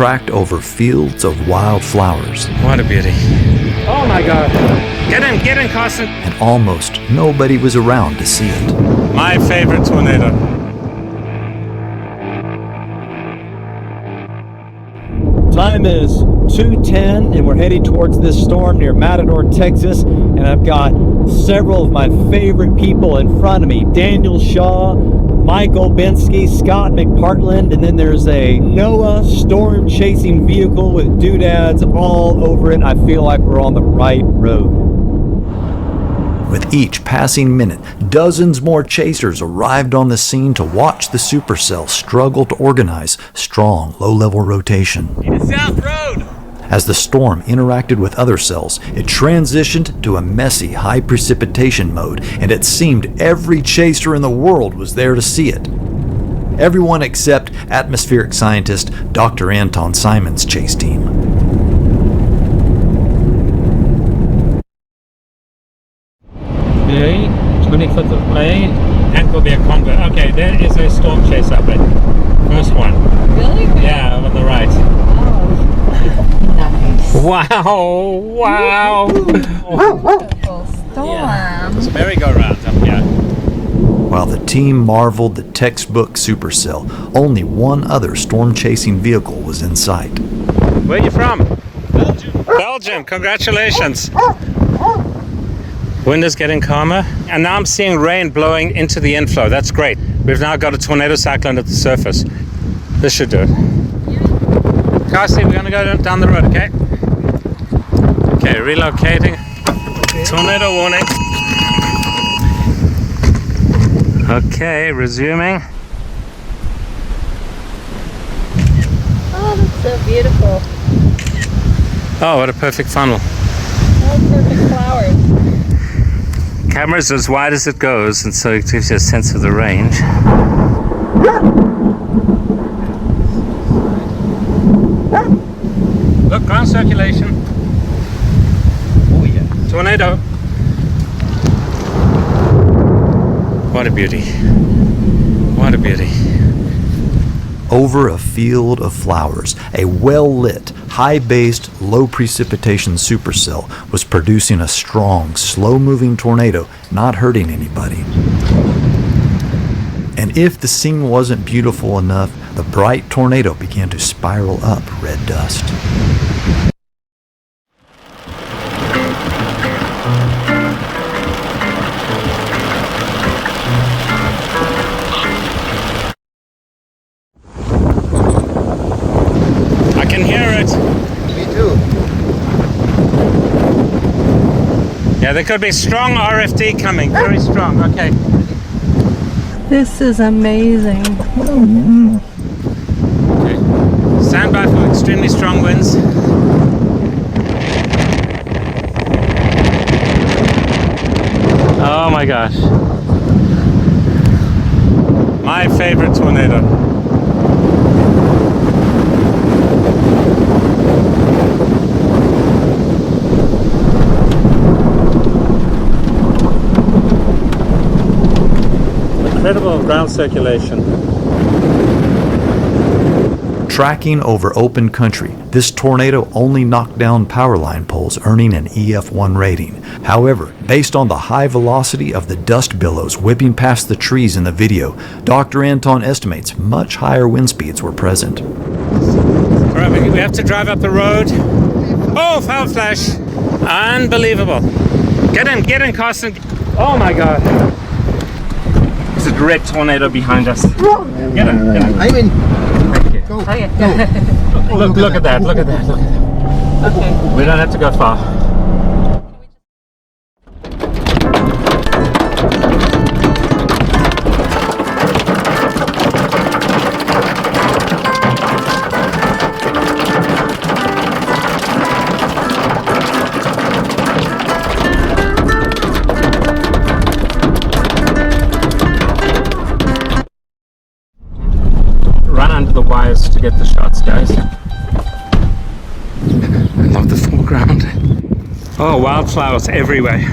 tracked over fields of wildflowers. What a beauty. Oh my God. Get in, Carson. And almost nobody was around to see it. My favorite tornado. Time is 2:10 and we're heading towards this storm near Matador, Texas, and I've got several of my favorite people in front of me. Daniel Shaw, Michael Bensky, Scott McPartland, and then there's a NOAA storm chasing vehicle with doodads all over it. I feel like we're on the right road. With each passing minute, dozens more chasers arrived on the scene to watch the supercell struggle to organize strong, low-level rotation. South Road! As the storm interacted with other cells, it transitioned to a messy, high precipitation mode, and it seemed every chaser in the world was there to see it. Everyone except atmospheric scientist Dr. Anton Simon's chase team. May, 25th of May, and will be a convert. Okay, there is a storm chase up there. First one. Really? Yeah, on the right. Oh, nice. Wow! Beautiful storm. Yeah. There's a merry-go-round up here. While the team marveled the textbook supercell, only one other storm-chasing vehicle was in sight. Where are you from? Belgium. Belgium, congratulations. Wind is getting calmer, and now I'm seeing rain blowing into the inflow. That's great. We've now got a tornado cyclone at the surface. This should do it. Cassie, we're going to go down the road, okay? Okay, relocating. Tornado warning. Okay, resuming. Oh, that's so beautiful. Oh, what a perfect funnel. Oh, perfect flowers. Camera's as wide as it goes, and so it gives you a sense of the range. Look, ground circulation. Oh yeah. Tornado. What a beauty. What a beauty. Over a field of flowers, a well-lit, high-based, low-precipitation supercell was producing a strong, slow-moving tornado, not hurting anybody. And if the scene wasn't beautiful enough, the bright tornado began to spiral up red dust. I can hear it. Me too. Yeah, there could be strong RFD coming. Very strong. Okay. This is amazing. Okay. Stand by for extremely strong winds. Oh my gosh. My favorite tornado. Incredible ground circulation. Tracking over open country, this tornado only knocked down power line poles, earning an EF1 rating. However, based on the high velocity of the dust billows whipping past the trees in the video, Dr. Anton estimates much higher wind speeds were present. All right, we have to drive up the road. Oh, foul flash. Unbelievable. Get in, Carson. Oh my God. There's a direct tornado behind us. Get in. I'm in. Oh, yeah. Look at that. Okay. We don't have to go far. Run under the wires to get the shots, guys. I love the foreground. Oh, wildflowers everywhere.